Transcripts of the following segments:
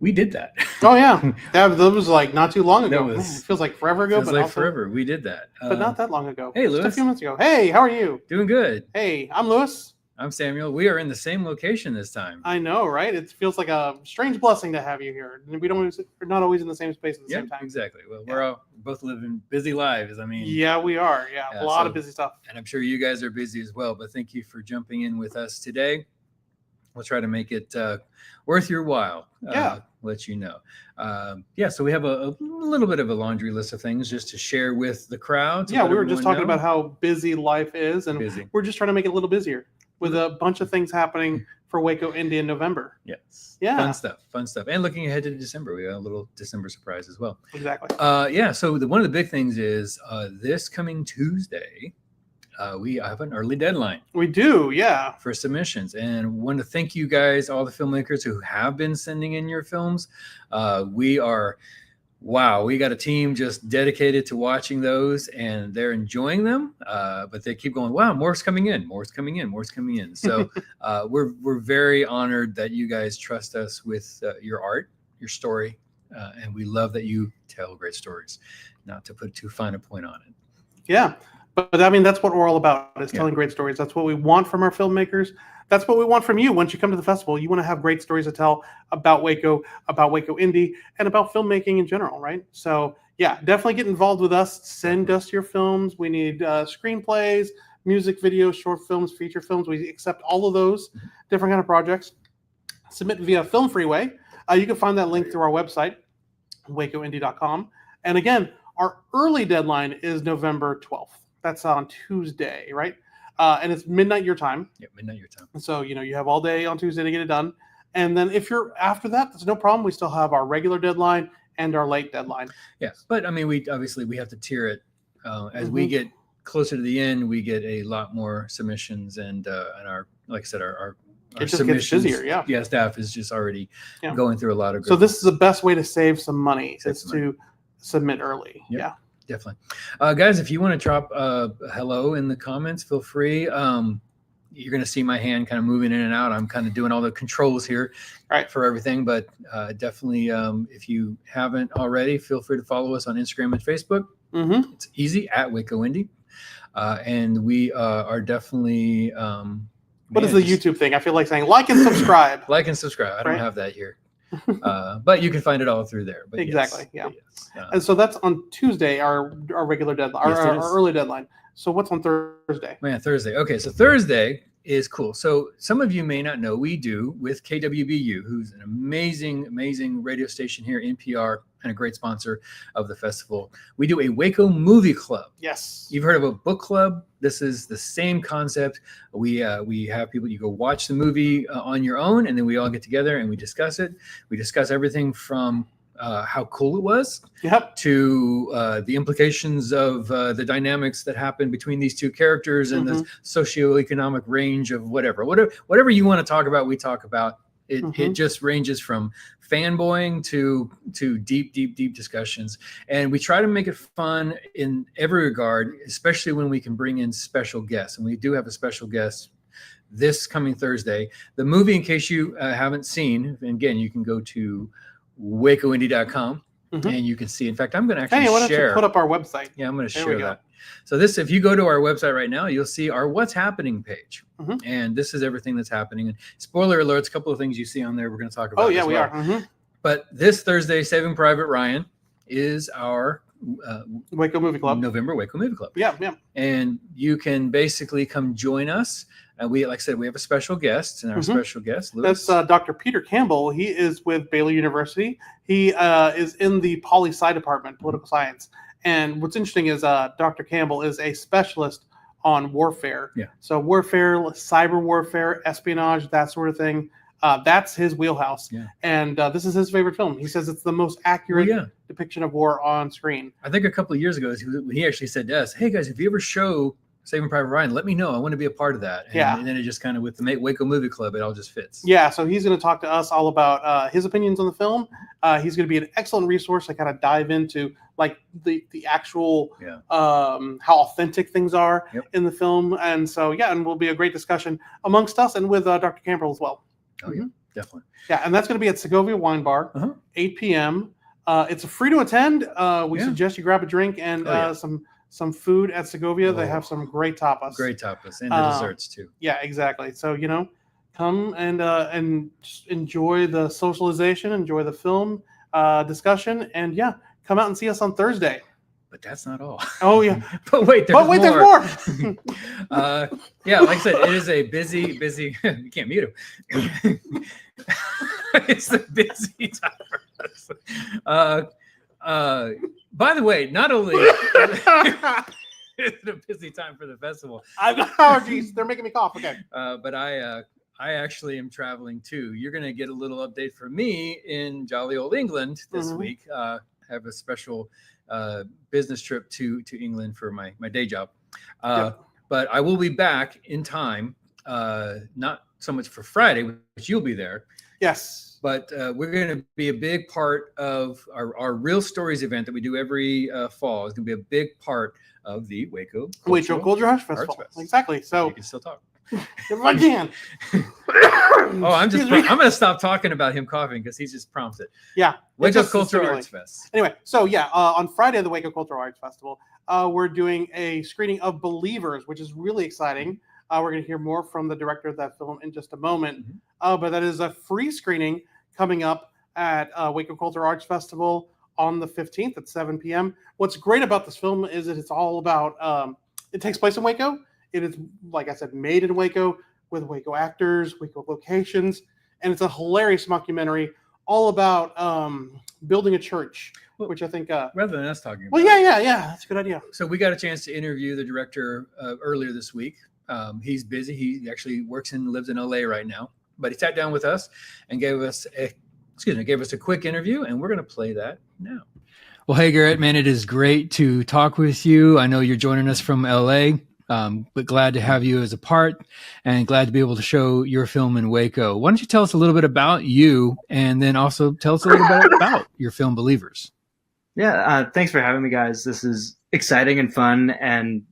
We did that. Oh yeah, that was like not too long ago. Man, it feels like forever ago, but also, forever. We did that, but not that long ago. Hey, Lewis. Just a few months ago. Hey, how are you? Doing good. Hey, I'm Lewis. I'm Samuel. We are in the same location this time. I know, right? It feels like a strange blessing to have you here. We're not always in the same space at the same time. Exactly. Well, we're all both living busy lives. I mean, yeah, we are. Yeah, a lot of busy stuff. And I'm sure you guys are busy as well. But thank you for jumping in with us today. We'll try to make it worth your while. Let you know. So we have a little bit of a laundry list of things just to share with the crowd. Yeah, we were just talking about how busy life is, and we're just trying to make it a little busier with a bunch of things happening for Waco, Indy in November. Yes. Yeah. Fun stuff. And looking ahead to December, we got a little December surprise as well. Exactly. So one of the big things is this coming Tuesday, we have an early deadline. We do, yeah. For submissions. And want to thank you guys, all the filmmakers who have been sending in your films. We got a team just dedicated to watching those, and they're enjoying them. But they keep going, wow, more's coming in. So we're very honored that you guys trust us with your art, your story. And we love that you tell great stories, not to put too fine a point on it. Yeah. But I mean, that's what we're all about, is telling great stories. That's what we want from our filmmakers. That's what we want from you. Once you come to the festival, you want to have great stories to tell about Waco Indy, and about filmmaking in general, right? So yeah, definitely get involved with us. Send us your films. We need screenplays, music videos, short films, feature films. We accept all of those different kind of projects. Submit via Film Freeway. You can find that link through our website, wacoindy.com. And again, our early deadline is November 12th. That's on Tuesday, right? And it's midnight your time. Yeah, midnight your time. So, you have all day on Tuesday to get it done. And then if you're after that, that's no problem. We still have our regular deadline and our late deadline. Yes. But I mean, we have to tier it. As we get closer to the end, we get a lot more submissions, and our, like I said, our it just gets busier, yeah. Staff is just already going through a lot of So this is the best way to save some money, to submit early. Yep. Yeah. Definitely. Guys, if you want to drop hello in the comments, feel free. You're going to see my hand kind of moving in and out. I'm kind of doing all the controls here for everything. But definitely, if you haven't already, feel free to follow us on Instagram and Facebook. Mm-hmm. It's easy, at Waco Indy. And we are definitely... what is the YouTube thing? I feel like saying like and subscribe. Like and subscribe. I don't have that here. But you can find it all through there. But exactly. Yes, yeah. And so that's on Tuesday, our regular deadline, our early deadline. So what's on Thursday? Thursday. Okay, so Thursday is cool. So some of you may not know, we do with KWBU, who's an amazing radio station here, NPR, and a great sponsor of the festival. We do a Waco Movie Club. Yes. You've heard of a book club? This is the same concept. We have people, you go watch the movie on your own, and then we all get together and we discuss it. We discuss everything from how cool it was to the implications of the dynamics that happen between these two characters and the socioeconomic range of whatever you want to talk about, we talk about. It just ranges from fanboying to deep discussions, and we try to make it fun in every regard, especially when we can bring in special guests. And we do have a special guest this coming Thursday. The movie, in case you haven't seen, and again, you can go to wacoindie.com and you can see. In fact, I'm going to actually why don't you share. put up our website? Yeah, I'm going to share that. So this, if you go to our website right now, you'll see our What's Happening page. And this is everything that's happening. And spoiler alerts, a couple of things you see on there we're going to talk about. Oh, yeah, we are. But this Thursday, Saving Private Ryan is our Waco Movie Club. November Waco Movie Club. Yeah. And you can basically come join us. We, like I said, we have a special guest, and our special guest, Lewis. That's Dr. Peter Campbell. He is with Baylor University. He is in the poli-sci department, political science. And what's interesting is Dr. Campbell is a specialist on warfare. Yeah. So warfare, cyber warfare, espionage, that sort of thing. That's his wheelhouse. Yeah. And this is his favorite film. He says it's the most accurate depiction of war on screen. I think a couple of years ago, he actually said to us, hey, guys, if you ever show Saving Private Ryan, let me know. I want to be a part of that. And then it just kind of, with the Waco Movie Club, it all just fits. Yeah, so he's going to talk to us all about his opinions on the film. He's going to be an excellent resource to kind of dive into like the actual how authentic things are in the film. And so, and will be a great discussion amongst us and with Dr. Campbell as well. Oh, yeah, definitely. Yeah, and that's going to be at Segovia Wine Bar, 8 p.m. It's free to attend. We suggest you grab a drink and some food at Segovia. They have some great tapas. Great tapas and the desserts too. Yeah, exactly. So, come and just enjoy the socialization, enjoy the film discussion, and come out and see us on Thursday. But that's not all. Oh, yeah. But wait, there's more. There's more. Like I said, it is a busy, you can't mute him. It's a busy time for us. By the way, not only is it a busy time for the festival. I've got allergies. They're making me cough. Okay. But I actually am traveling too. You're going to get a little update from me in jolly old England this week. Have a special business trip to England for my day job. But I will be back in time, not so much for Friday, which you'll be there. Yes. But we're going to be a big part of our Real Stories event that we do every fall. It's going to be a big part of the Waco Culture Arts Festival. Exactly. So you can still talk. If I can. I'm going to stop talking about him coughing because he's just prompted. Yeah. Waco Culture Arts Fest. Anyway, so on Friday, the Waco Culture Arts Festival, we're doing a screening of Believers, which is really exciting. We're going to hear more from the director of that film in just a moment. But that is a free screening coming up at Waco Culture Arts Festival on the 15th at 7 p.m. What's great about this film is that it's all about, it takes place in Waco. It is, like I said, made in Waco with Waco actors, Waco locations, and it's a hilarious mockumentary all about building a church, which I think... rather than us talking about Well, yeah, that's a good idea. So we got a chance to interview the director earlier this week. He's busy. He actually works and lives in LA right now, but he sat down with us and gave us a quick interview, and we're going to play that now. Well, hey, Garrett, man, it is great to talk with you. I know you're joining us from LA, but glad to have you as a part and glad to be able to show your film in Waco. Why don't you tell us a little bit about you and then also tell us a little bit about your film Believers? Yeah, thanks for having me, guys. This is exciting and fun, and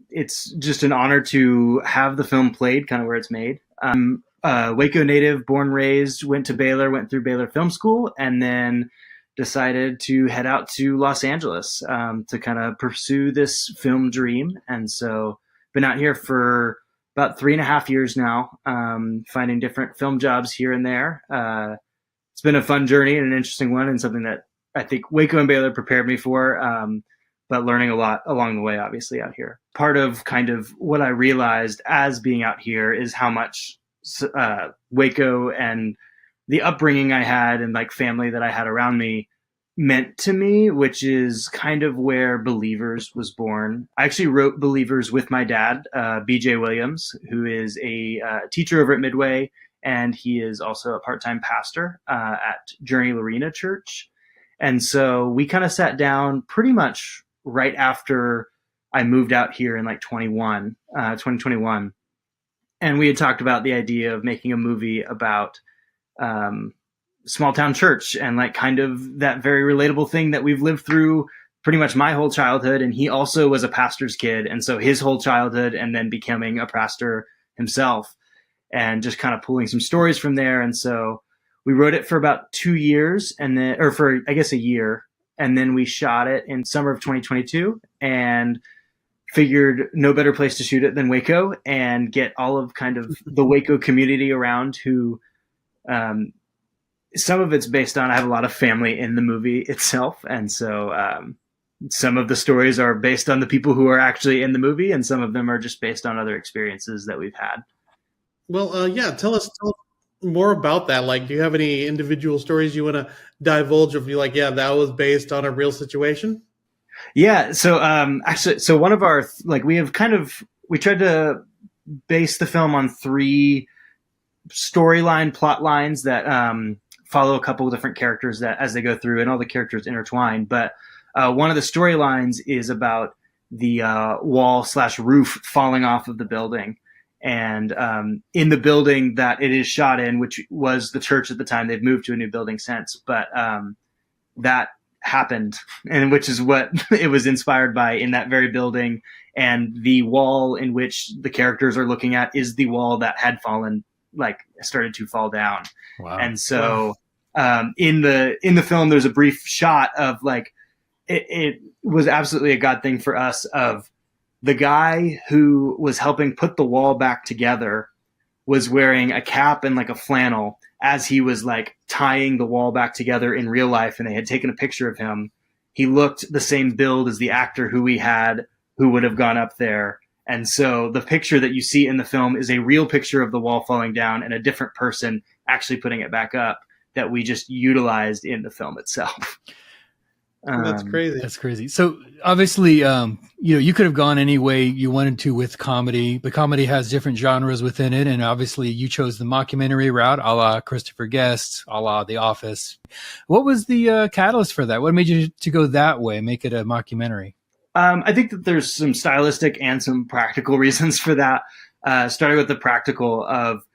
it's just an honor to have the film played kind of where it's made. I'm Waco native, born, raised, went through Baylor Film School, and then decided to head out to Los Angeles to kind of pursue this film dream. And so been out here for about 3.5 years now, finding different film jobs here and there. It's been a fun journey and an interesting one, and something that I think Waco and Baylor prepared me for, but learning a lot along the way, obviously, out here. Part of kind of what I realized as being out here is how much Waco and the upbringing I had and like family that I had around me meant to me, which is kind of where Believers was born. I actually wrote Believers with my dad, BJ Williams, who is a teacher over at Midway, and he is also a part-time pastor at Journey Lorena Church. And so we kind of sat down pretty much right after I moved out here in like 2021. And we had talked about the idea of making a movie about small town church and like kind of that very relatable thing that we've lived through pretty much my whole childhood. And he also was a pastor's kid. And so his whole childhood and then becoming a pastor himself and just kind of pulling some stories from there. And so we wrote it for about 2 years and then, or for, I guess, a year. And then we shot it in summer of 2022 and figured no better place to shoot it than Waco and get all of kind of the Waco community around who, some of it's based on, I have a lot of family in the movie itself. And so, some of the stories are based on the people who are actually in the movie, and some of them are just based on other experiences that we've had. Well, yeah, tell us more about that. Like, do you have any individual stories you want to divulge of you like, yeah, that was based on a real situation? Yeah. So, actually, so one of our, like, we tried to base the film on 3 storyline plot lines that, follow a couple of different characters that as they go through, and all the characters intertwine. But one of the storylines is about the wall/roof falling off of the building. And in the building that it is shot in, which was the church at the time, they've moved to a new building since, but that happened, and which is what it was inspired by, in that very building. And the wall in which the characters are looking at is the wall that had fallen, like started to fall down. Wow. And so in the film, there's a brief shot of like, it was absolutely a God thing for us, of the guy who was helping put the wall back together was wearing a cap and like a flannel as he was like tying the wall back together in real life. And they had taken a picture of him. He looked the same build as the actor who we had, who would have gone up there. And so the picture that you see in the film is a real picture of the wall falling down and a different person actually putting it back up that we just utilized in the film itself. That's crazy. That's crazy. So obviously, you could have gone any way you wanted to with comedy, but comedy has different genres within it. And obviously you chose the mockumentary route, a la Christopher Guest, a la The Office. What was the catalyst for that? What made you to go that way, make it a mockumentary? I think that there's some stylistic and some practical reasons for that. Starting with the practical of,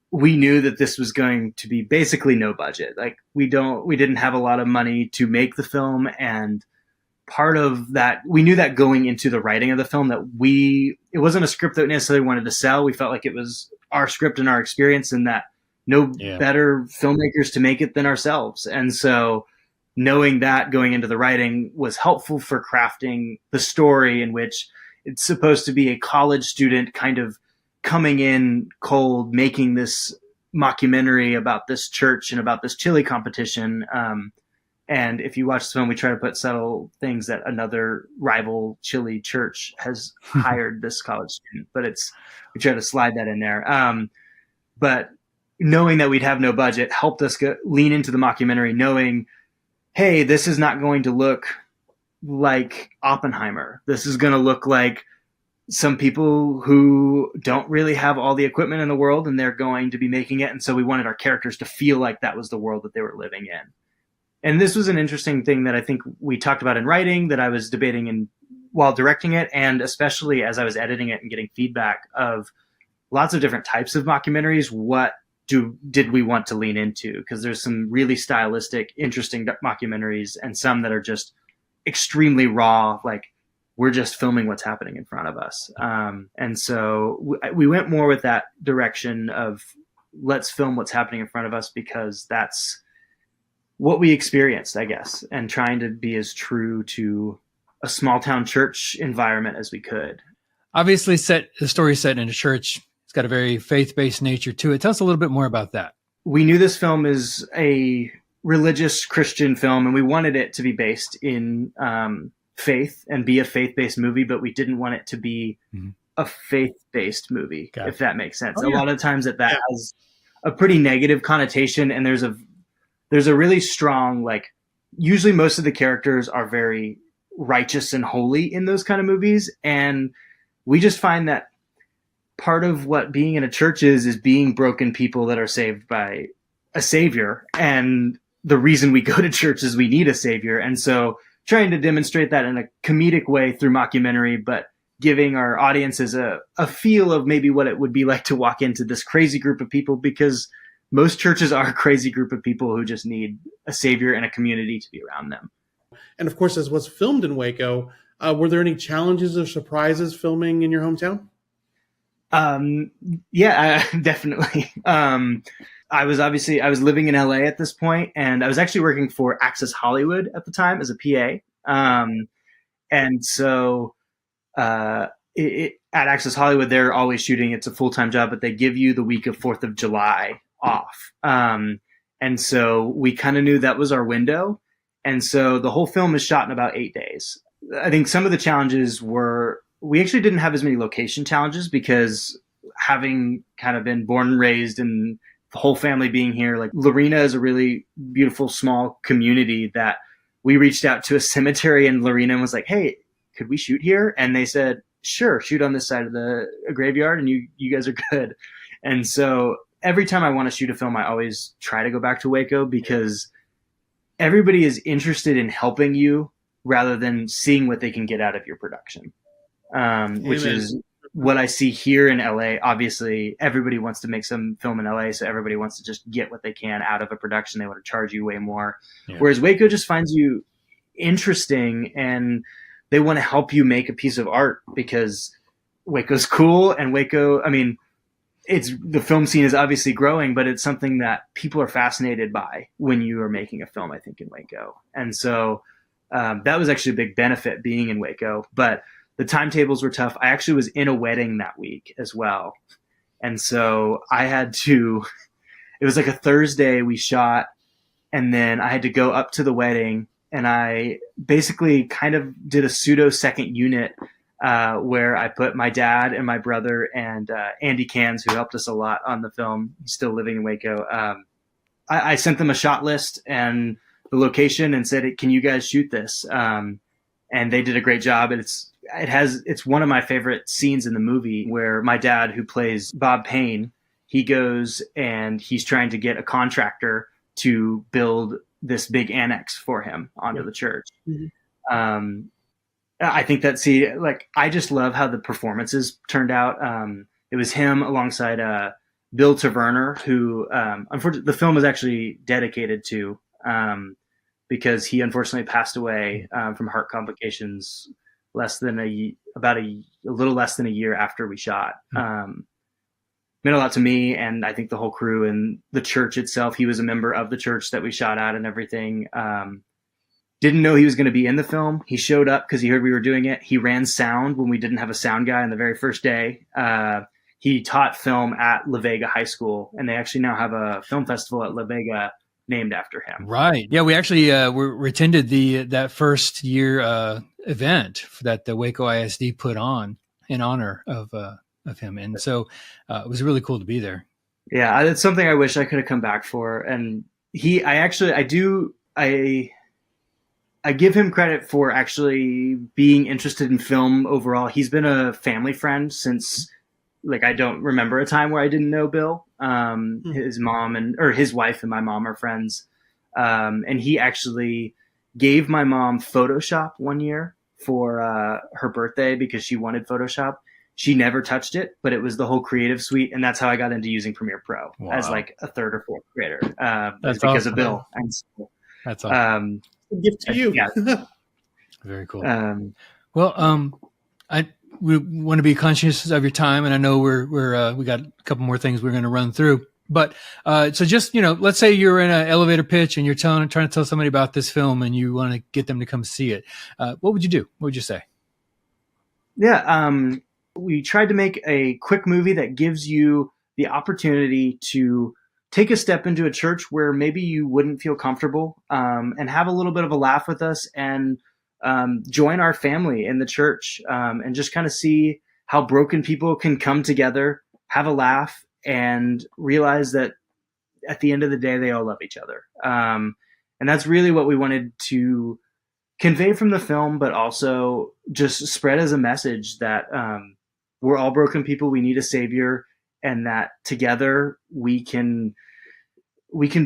we knew that this was going to be basically no budget. Like we didn't have a lot of money to make the film. And part of that, we knew that going into the writing of the film, that it wasn't a script that we necessarily wanted to sell. We felt like it was our script and our experience, and that better filmmakers to make it than ourselves. And so knowing that going into the writing was helpful for crafting the story, in which it's supposed to be a college student kind of coming in cold, making this mockumentary about this church and about this chili competition. And if you watch the film, we try to put subtle things that another rival chili church has hired this college student, but we try to slide that in there. But knowing that we'd have no budget helped us lean into the mockumentary, knowing, hey, this is not going to look like Oppenheimer. This is going to look like some people who don't really have all the equipment in the world, and they're going to be making it. And so we wanted our characters to feel like that was the world that they were living in. And this was an interesting thing that I think we talked about in writing, that I was debating while directing it, and especially as I was editing it and getting feedback of lots of different types of mockumentaries. What did we want to lean into? Because there's some really stylistic, interesting mockumentaries, and some that are just extremely raw, like we're just filming what's happening in front of us. And so we went more with that direction of, let's film what's happening in front of us, because that's what we experienced, I guess, and trying to be as true to a small town church environment as we could. Obviously, the story set in a church. It's got a very faith-based nature to it. Tell us a little bit more about that. We knew this film is a religious Christian film, and we wanted it to be based in faith and be a faith-based movie, but we didn't want it to be a faith-based movie, if that makes sense. A lot of times that has a pretty negative connotation, and there's a really strong, like, usually most of the characters are very righteous and holy in those kind of movies, and we just find that part of what being in a church is being broken people that are saved by a savior. And the reason we go to church is we need a savior. And so trying to demonstrate that in a comedic way through mockumentary, but giving our audiences a feel of maybe what it would be like to walk into this crazy group of people, because most churches are a crazy group of people who just need a savior and a community to be around them. and of course, as was filmed in Waco, were there any challenges or surprises filming in your hometown? Yeah, definitely. I was living in LA at this point, and I was actually working for Access Hollywood at the time as a PA. And so at Access Hollywood, they're always shooting. It's a full-time job, but they give you the week of 4th of July off. And so we kind of knew that was our window. And so the whole film is shot in about 8 days. I think some of the challenges were, we actually didn't have as many location challenges because having kind of been born and raised and the whole family being here, like Lorena is a really beautiful small community that we reached out to a cemetery in Lorena and was like, hey, could we shoot here? And they said, sure, shoot on this side of the graveyard and you guys are good. And so every time I want to shoot a film, I always try to go back to Waco because everybody is interested in helping you rather than seeing what they can get out of your production, which is what I see here in LA. Obviously, everybody wants to make some film in LA, so everybody wants to just get what they can out of a production. They want to charge you way more. Yeah. Whereas Waco just finds you interesting and they want to help you make a piece of art because Waco's cool. And Waco, I mean, the film scene is obviously growing, but it's something that people are fascinated by when you are making a film, I think, in Waco. And so that was actually a big benefit being in Waco. But the timetables were tough. I actually was in a wedding that week as well. And so it was like a Thursday we shot, and then I had to go up to the wedding, and I basically kind of did a pseudo second unit where I put my dad and my brother and Andy Cans, who helped us a lot on the film. He's still living in Waco. I sent them a shot list and the location and said, can you guys shoot this? And they did a great job. It's one of my favorite scenes in the movie where my dad, who plays Bob Payne, he goes and he's trying to get a contractor to build this big annex for him onto the church. Mm-hmm. I think I just love how the performances turned out. It was him alongside Bill Taverner, who unfortunately the film was actually dedicated to because he unfortunately passed away from heart complications a little less than a year after we shot. Meant a lot to me, and I think the whole crew and the church itself. He was a member of the church that we shot at and everything. Didn't know he was going to be in the film. He showed up because he heard we were doing it. He ran sound when we didn't have a sound guy on the very first day. He taught film at La Vega High School, and they actually now have a film festival at La Vega named after him. Right. Yeah, we actually we attended that first year event that the Waco ISD put on in honor of him, and so it was really cool to be there. Yeah, it's something I wish I could have come back for. And I give him credit for actually being interested in film overall. He's been a family friend since, I don't remember a time where I didn't know Bill. His mom or his wife and my mom are friends. And he actually gave my mom Photoshop one year for her birthday because she wanted Photoshop. She never touched it, but it was the whole creative suite. And that's how I got into using Premiere Pro as a third or fourth grader. That's because of Bill. And so, that's awesome. Gift to you. Yeah. Very cool. We want to be conscious of your time, and I know we got a couple more things we're going to run through. But so just let's say you're in an elevator pitch and you're trying to tell somebody about this film, and you want to get them to come see it. What would you do? What would you say? Yeah, we tried to make a quick movie that gives you the opportunity to take a step into a church where maybe you wouldn't feel comfortable, and have a little bit of a laugh with us and join our family in the church, and just kind of see how broken people can come together, have a laugh, and realize that at the end of the day, they all love each other. And that's really what we wanted to convey from the film, but also just spread as a message that we're all broken people. We need a savior. And that together we can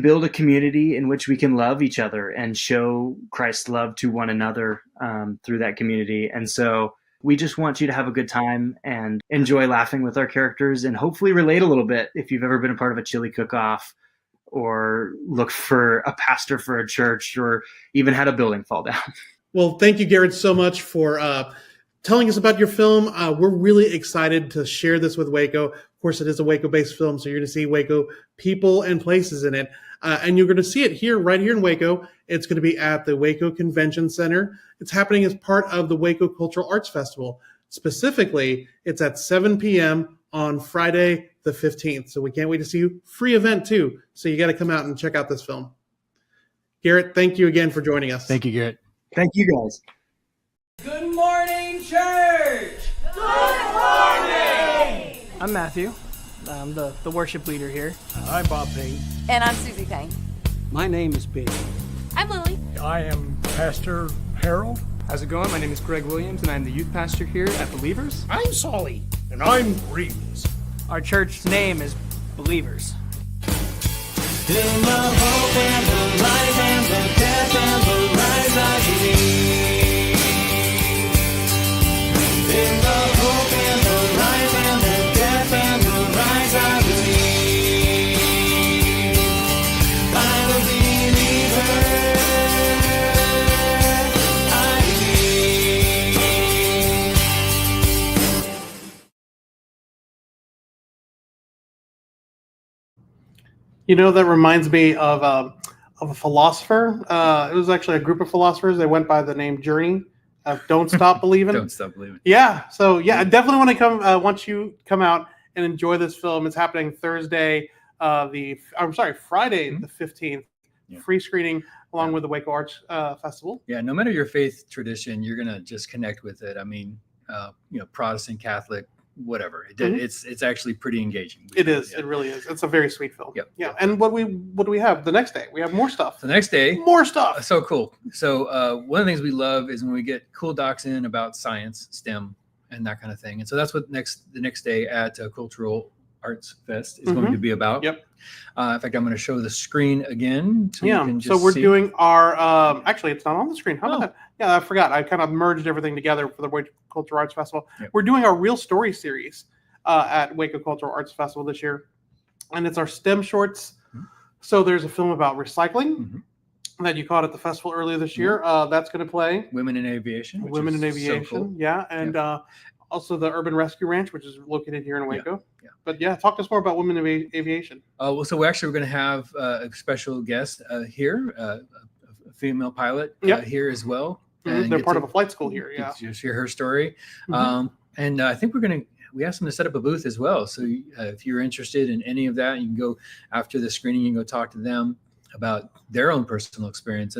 build a community in which we can love each other and show Christ's love to one another through that community. And so we just want you to have a good time and enjoy laughing with our characters and hopefully relate a little bit if you've ever been a part of a chili cook-off or looked for a pastor for a church, or even had a building fall down. Well, thank you, Garrett, so much for telling us about your film. We're really excited to share this with Waco. Of course, it is a Waco-based film, so you're going to see Waco people and places in it. And you're going to see it right here in Waco. It's going to be at the Waco Convention Center. It's happening as part of the Waco Cultural Arts Festival. Specifically, it's at 7 p.m. on Friday the 15th. So we can't wait to see you. Free event, too. So you got to come out and check out this film. Garrett, thank you again for joining us. Thank you, Garrett. Thank you, guys. Good morning, church! Good morning! I'm Matthew. I'm the worship leader here. I'm Bob Payne. And I'm Susie Payne. My name is Big. I'm Lily. I am Pastor Harold. How's it going? My name is Greg Williams, and I'm the youth pastor here at Believers. I'm Solly. And I'm Breeze. Our church's name is Believers. In the hope and the life and the death and the rise I believe. In the hope and the life and the death and the rise I believe. I'm a believer. You know, that reminds me of a philosopher. It was actually a group of philosophers. They went by the name Journey. Don't Stop Believing. Don't stop believing. Yeah. So yeah, I definitely want to come. Once you come out and enjoy this film, it's happening Thursday. Friday the 15th. Yeah. Free screening along with the Waco Arts Festival. Yeah, no matter your faith tradition, you're gonna just connect with it. I mean, Protestant, Catholic, whatever. It's actually pretty engaging. It is. Yeah. It really is. It's a very sweet film. Yep. Yeah. Yep. And what do we have the next day? We have more stuff. The next day, More stuff. so cool. So one of the things we love is when we get cool docs in about science, STEM, and that kind of thing. And so that's what the next day at Cultural Arts Fest is going to be about. Yep. In fact, I'm going to show the screen again. So Yeah. you can just So we're see. doing our. Actually, it's not on the screen. How about that? Yeah, I forgot. I kind of merged everything together for the Waco Cultural Arts Festival. Yep. We're doing our Real Story series at Waco Cultural Arts Festival this year, and it's our STEM shorts. Mhm. So there's a film about recycling Mhm. that you caught at the festival earlier this year. That's going to play. Women in Aviation. which Women in is so Aviation, cool. yeah, and also the Urban Rescue Ranch, which is located here in Waco. Yeah. But yeah, talk to us more about Women in Aviation. So we're going to have a special guest here, a female pilot Yep. here as well. They're get part to- of a flight school here. get Yeah. to just hear her story. Mhm. And I think we asked them to set up a booth as well. So if you're interested in any of that, you can go after the screening, you can go talk to them about their own personal experience.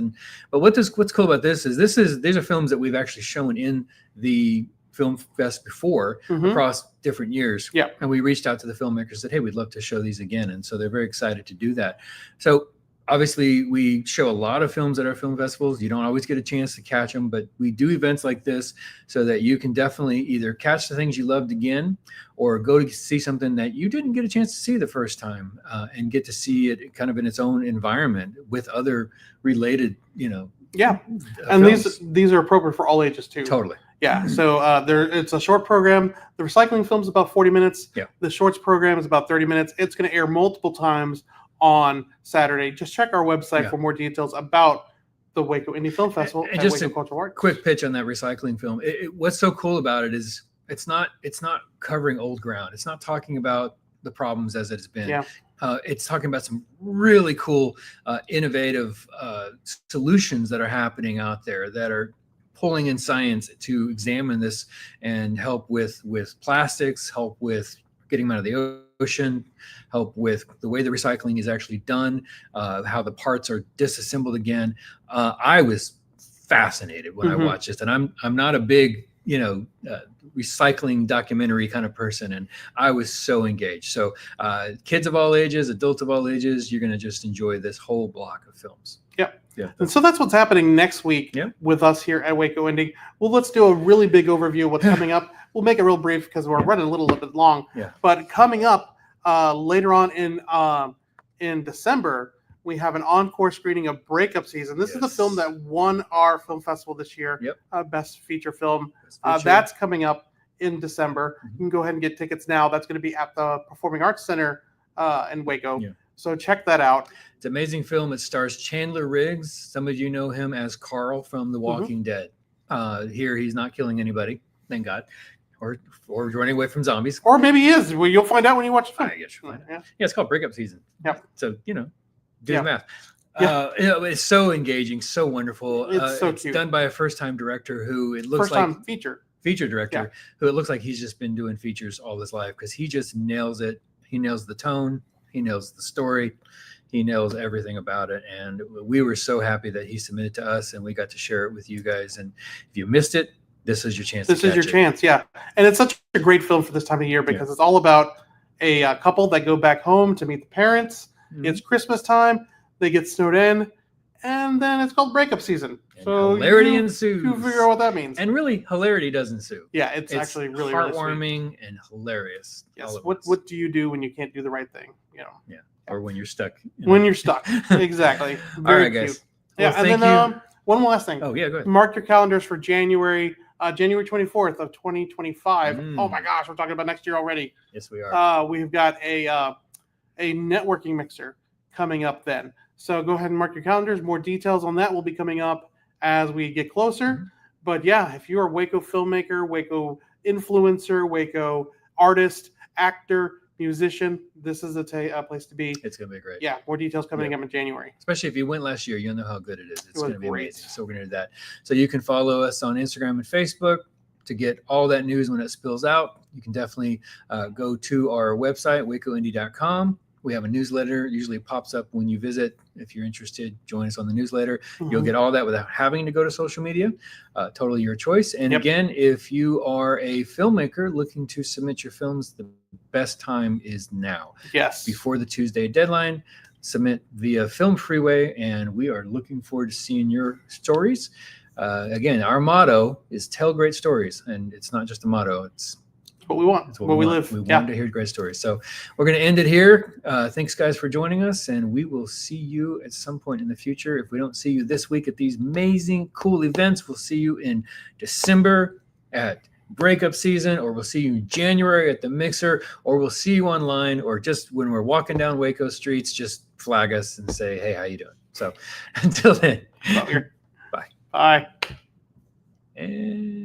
But what's cool about this is these are films that we've actually shown in the film fest before Mhm. across different years. Yeah. And we reached out to the filmmakers and said, hey, we'd love to show these again. And so they're very excited to do that. So obviously we show a lot of films at our film festivals. You don't always get a chance to catch them, but we do events like this so that you can definitely either catch the things you loved again or go to see something that you didn't get a chance to see the first time and get to see it kind of in its own environment with other related, Yeah. And films. these are appropriate for all ages too. Totally. Yeah, so it's a short program. The recycling film is about 40 minutes. Yeah. The shorts program is about 30 minutes. It's going to air multiple times on Saturday. Just check our website Yeah. for more details about the Waco Indie Film Festival And and just Waco a Cultural Arts. Quick pitch on that recycling film. What's so cool about it is it's not covering old ground. It's not talking about the problems as it has been. Yeah. It's talking about some really cool, innovative solutions that are happening out there that are pulling in science to examine this and help with plastics, help with getting them out of the ocean, help with the way the recycling is actually done, how the parts are disassembled again. I was fascinated when I watched this, and I'm not a big recycling documentary kind of person, and I was so engaged. So kids of all ages, adults of all ages, you're going to just enjoy this whole block of films. Yep. Yeah. And so that's what's happening next week Yeah. with us here at Waco Indie. Well, let's do a really big overview of what's coming up. We'll make it real brief because we're running a little bit long. Yeah. But coming up later on in December, we have an encore screening of Breakup Season. This is the Yes. film that won our film festival this year. Yep. Best feature film. Best feature. That's coming up in December. You can go ahead and get tickets now. That's going to be at the Performing Arts Center in Waco. Yeah. So check that out. It's an amazing film. It stars Chandler Riggs. Some of you know him as Carl from The Walking Dead. Here, he's not killing anybody, thank God, or running away from zombies. Or maybe he is. Well, you'll find out when you watch the film. I guess you'll find out. Yeah, it's called Breakup Season. Yep. So, do the math. Yeah. It's so engaging, so wonderful. It's so it's cute. done by a first-time director who it looks First like time feature director who it looks like he's just been doing features all his life because he just nails it. He nails the tone. He nails the story. He nails everything about it. And we were so happy that he submitted to us and we got to share it with you guys. And if you missed it, this is your chance. This is your chance, yeah. And it's such a great film for this time of year because it's all about a couple that go back home to meet the parents. Mm-hmm. It's Christmas time. They get snowed in. And then it's called breakup season. And so hilarity ensues. You figure out what that means. And really, hilarity does ensue. Yeah, it's actually really heartwarming and hilarious. Yes. What do you do when you can't do the right thing? Yeah. Or when you're stuck. When you're stuck. Exactly. All right, guys. Cute. Well, and then one last thing. Oh, yeah, go ahead. Mark your calendars for January 24th of 2025. Oh my gosh, we're talking about next year already. Yes, we are. We've got a networking mixer coming up then. So go ahead and mark your calendars. More details on that will be coming up as we get closer. Mm-hmm. But yeah, if you're a Waco filmmaker, Waco influencer, Waco artist, actor, musician, this is a place to be. It's going to be great. Yeah, more details coming up in January. Especially if you went last year, you'll know how good it is. It's going to be great. amazing. So we're going to do that. So you can follow us on Instagram and Facebook to get all that news when it spills out. You can definitely go to our website, wacoindie.com. We have a newsletter. It usually pops up when you visit. If you're interested, join us on the newsletter. Mm-hmm. You'll get all that without having to go to social media. Totally your choice. And again, if you are a filmmaker looking to submit your films, the best time is now. Yes. Before the Tuesday deadline, submit via Film Freeway, and we are looking forward to seeing your stories. Again, our motto is tell great stories, and it's not just a motto. It's what we want. It's what we live. We want to hear great stories. So we're going to end it here. Thanks, guys, for joining us, and we will see you at some point in the future. If we don't see you this week at these amazing, cool events, we'll see you in December at Breakup Season, or we'll see you in January at the Mixer, or we'll see you online, or just when we're walking down Waco streets, just flag us and say, hey, how you doing? So until then, Bye. bye. Bye. And